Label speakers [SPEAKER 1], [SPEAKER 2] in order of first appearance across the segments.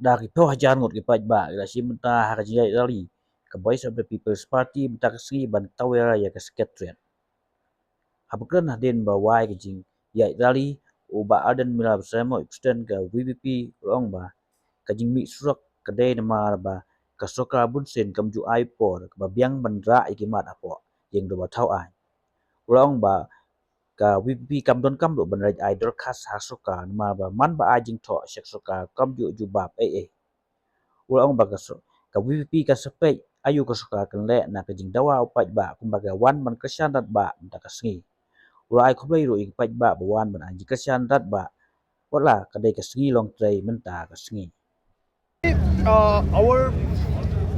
[SPEAKER 1] Dari Phew Hajar ngot ke Paidbah ila si mentah harajai rally ke Voice of the People's Party mentah kesri ban tawera ya ke sekretariat. Habukan hadin bawai ke jing ya rally uba Ardent mila bersama extend ke VVP long ba ke jing mi surak kedai nama ba ke Sorkar bunsen ke mju aipor ke babiang bandra ikimat apo yang do batau ai. Long ba ka VVP kam don kam do banraj ai dorkas ha Sorkar nama ba man ba ajing tho sek Sorkar kam ju jubab ulang baga ka VVP ka sepej ayu ka suka kan le na ka jing dawa upaj ba kumbaga wan man kesyan dat ba ta ka sngi ula ai khobai ro ik paj ba wan man anji kesyan dat ba wala ka dai ka sngi long trai menta ka sngi
[SPEAKER 2] Our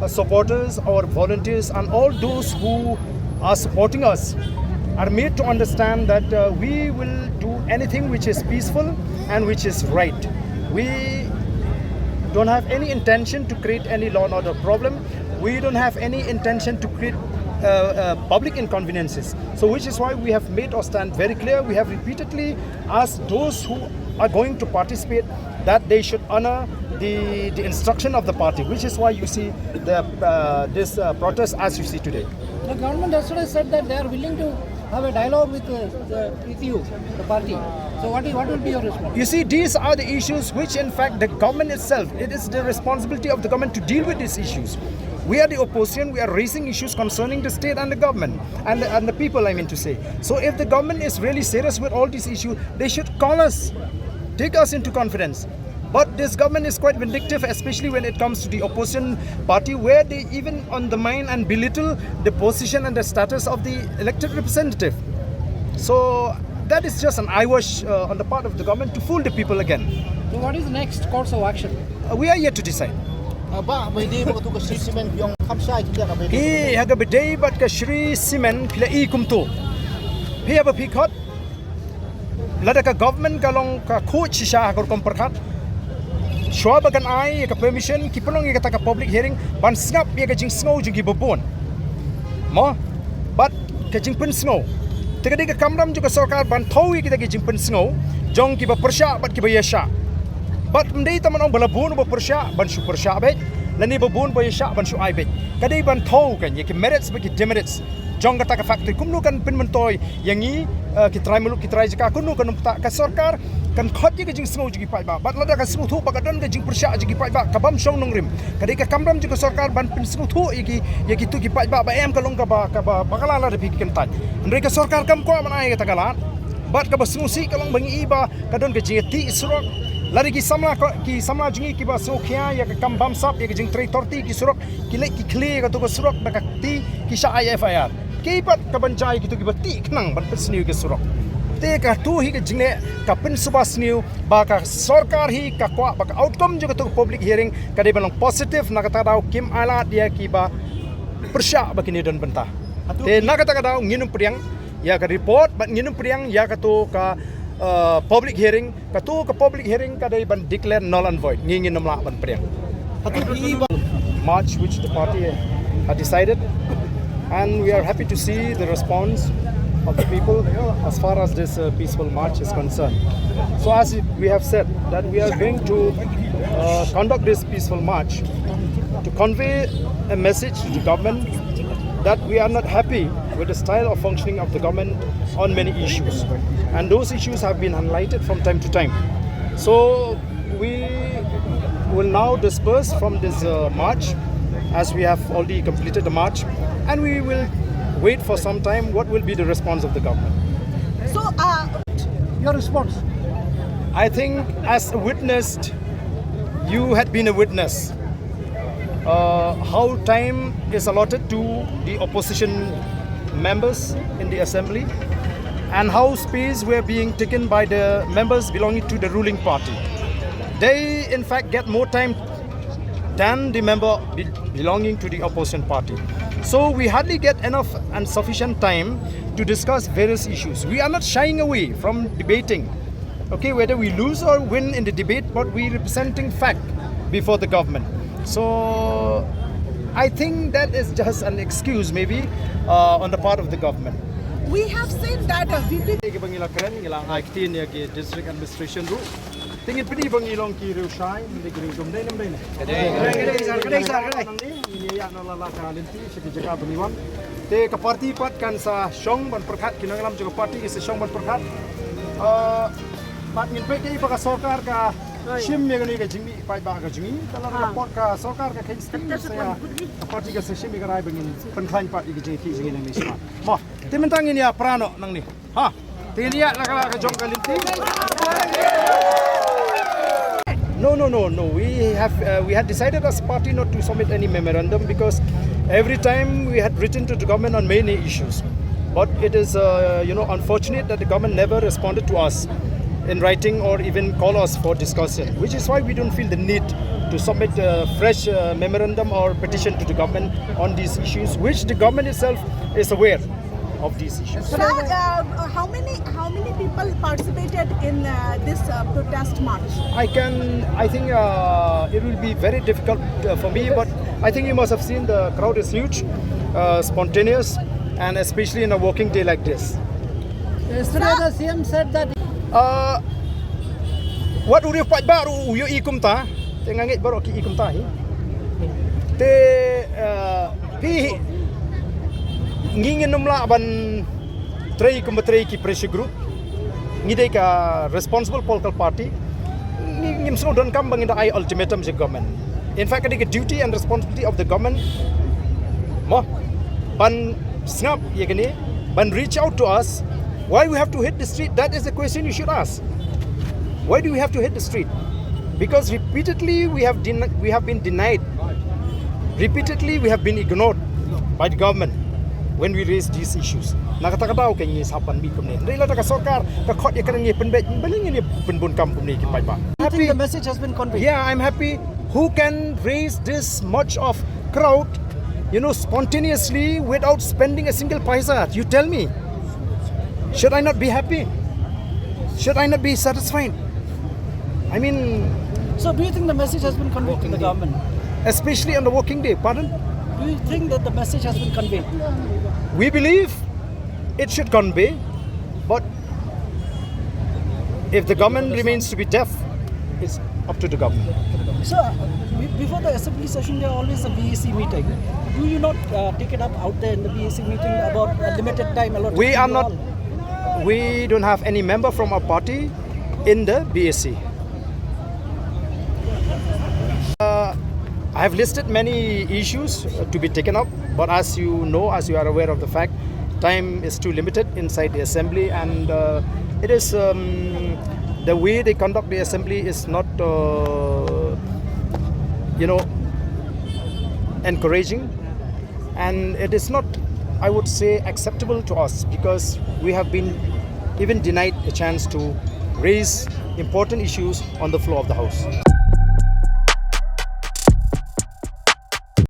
[SPEAKER 2] supporters, our volunteers, and all those who are supporting us are made to understand that we will do anything which is peaceful and which is right. We don't have any intention to create any law and order problem. We don't have any intention to create public inconveniences. So which is why we have made our stand very clear. We have repeatedly asked those who are going to participate that they should honor the instruction of the party, which is why you see this protest as you see today.
[SPEAKER 3] The government yesterday said that they are willing to have a dialogue with you, the party. So what will be your response?
[SPEAKER 2] You see, these are the issues which in fact the government itself, it is the responsibility of the government to deal with these issues. We are the opposition, we are raising issues concerning the state and the government and the people, I mean to say. So if the government is really serious with all these issues, they should call us, take us into confidence. But this government is quite vindictive, especially when it comes to the opposition party, where they even undermine and belittle the position and the status of the elected representative. So that is just an eyewash on the part of the government to fool the people again.
[SPEAKER 3] So what is the next course of action?
[SPEAKER 2] We are yet to decide. He haga bidai bat ka Shri Simen pila I kumto. He have a pikot. Lada ka government ka long ka coach shisha hakor komperkat. Shwa bagan ai ka permission ki pelong ka taka public hearing ban snap ya ka jing snow jing babon. Mo but ka jing pen snow. Teka ka kamram juga Sorkar ban thawi kita ka jing pen snow jong ki ba persya bat ki ba yasha. But mendai taman ong balabun ba persya ban su persya bet. Lani babun ba yasha ban su ai bet. Kadai ban thau kan ya ki merits ba ki demerits. Jong kata ka factory kumnu kan pin mentoy yang ni kita muluk kita jika kumnu kan tak ka Sorkar kan khot je ka jing snow jigi Paidbah bat lada ka snow thu bagadan ka jing persya jigi Paidbah kabam shong nong rim kadai ka kamram juga Sorkar ban pin snow thu yaki tu ki Paidbah ba em ka long ka ba bakala la repi kan tan mereka Sorkar kam ko man ai ka tagalan bat ka ba snow si ka long bangi iba ka don ka jing ti surok lari ki samla jingi ki ba snow khia ya ka kam bam sap ya ka jing 330 ki surok ki le ki khle ka tu ka surok ba ka ti ki sha IFIR kipat ka bancai ki tu ki ba ti knang ban pesniu ki surok te ka tu hi ka jingne ka pin subas new ba ka Sorkar hi ka kwa ba ka outcome juga tu public hearing ka de balong positive na kata daw kim ala dia ki ba persya ba kini don bentah te na kata daw nginum priang ya ka report ba nginum priang ya ka tu ka public hearing ka tu ka public hearing ka de ban declare null and void nginum la ban priang March which the party had decided, and we are happy to see the response of the people as far as this peaceful march is concerned. So as we have said that we are going to conduct this peaceful march to convey a message to the government that we are not happy with the style of functioning of the government on many issues, and those issues have been highlighted from time to time. So we will now disperse from this march as we have already completed the march, and we will wait for some time what will be the response of the government.
[SPEAKER 3] So your response?
[SPEAKER 2] I think as a witness, you had been a witness how time is allotted to the opposition members in the assembly and how space were being taken by the members belonging to the ruling party. They in fact get more time than the member belonging to the opposition party. So we hardly get enough and sufficient time to discuss various issues. We are not shying away from debating, okay, whether we lose or win in the debate, but we representing fact before the government. So I think that is just an excuse maybe on the part of the government.
[SPEAKER 4] we have seen that VP
[SPEAKER 2] Ke bangila kren ngila aktin ya ke district administration ru. Tingin pini bangilong ki riu shai mende ki riu dum dai nam dai ne. Kadai sar. Ini ya no lala ka lenti seki jaga bangiwan. Te ka parti pat kan sa shong ban perkhat kinanglam juga parti ke sa shong ban perkhat. Pat ngin pe ke ipa ka Sorkar ka shim me gani ka jingmi Paidbah ka jingmi kala report ka Sorkar ka khen stim saya ka parti ka sa shim me garai bangin penkhlan pat ki jing ki jingin nang ni sma. Mo timentang ini ya prano nang ni. Ha. Tingin ya la ka jong ka lenti. No. We had decided as a party not to submit any memorandum because every time we had written to the government on many issues. But it is, unfortunate that the government never responded to us in writing or even call us for discussion, which is why we don't feel the need to submit a fresh memorandum or petition to the government on these issues, which the government itself is aware of these issues.
[SPEAKER 4] Sir, how many people participated in this protest march?
[SPEAKER 2] I think it will be very difficult for me, but I think you must have seen the crowd is huge, spontaneous, and especially in a working day like this.
[SPEAKER 3] Yesterday the CM said that
[SPEAKER 2] What uri Paidbah ru yo ikum ta, te ngangit baru ki ikum ta hi. Te pi ngingin numla ban trei ki pressure group ngidai ka responsible political party ngim so don kam bangin ai ultimatum je government. In fact, the duty and responsibility of the government mo ban snap yegani ban reach out to us. Why we have to hit the street? That is the question you should ask. Why do we have to hit the street? Because repeatedly we have been denied. Repeatedly we have been ignored by the government when we raise these issues. Nakata-kataw kay ni sapan bi kumne. Ndai la ka Sorkar ka khot ya kan ni penbet baling ni penbun kampung ni ki Paidbah.
[SPEAKER 3] I think the message has been conveyed.
[SPEAKER 2] Yeah, I'm happy. Who can raise this much of crowd, spontaneously without spending a single paisa? You tell me. Should I not be happy? Should I not be satisfied? I mean,
[SPEAKER 3] So do you think the message has been conveyed to the government?
[SPEAKER 2] especially on the working day, pardon?
[SPEAKER 3] Do you think that the message has been conveyed?
[SPEAKER 2] We believe it should convey, but if the government remains to be deaf, it's up to the government.
[SPEAKER 3] So before the assembly session there are always a BAC meeting. Do you not take it up out there in the BAC meeting about a limited time allotted?
[SPEAKER 2] We
[SPEAKER 3] to
[SPEAKER 2] are
[SPEAKER 3] you
[SPEAKER 2] not,
[SPEAKER 3] all?
[SPEAKER 2] we don't have any member from our party in the BAC. I have listed many issues to be taken up, but as you are aware of the fact, time is too limited inside the assembly, and it is the way they conduct the assembly is not, encouraging, and it is not, I would say, acceptable to us because we have been even denied a chance to raise important issues on the floor of the House.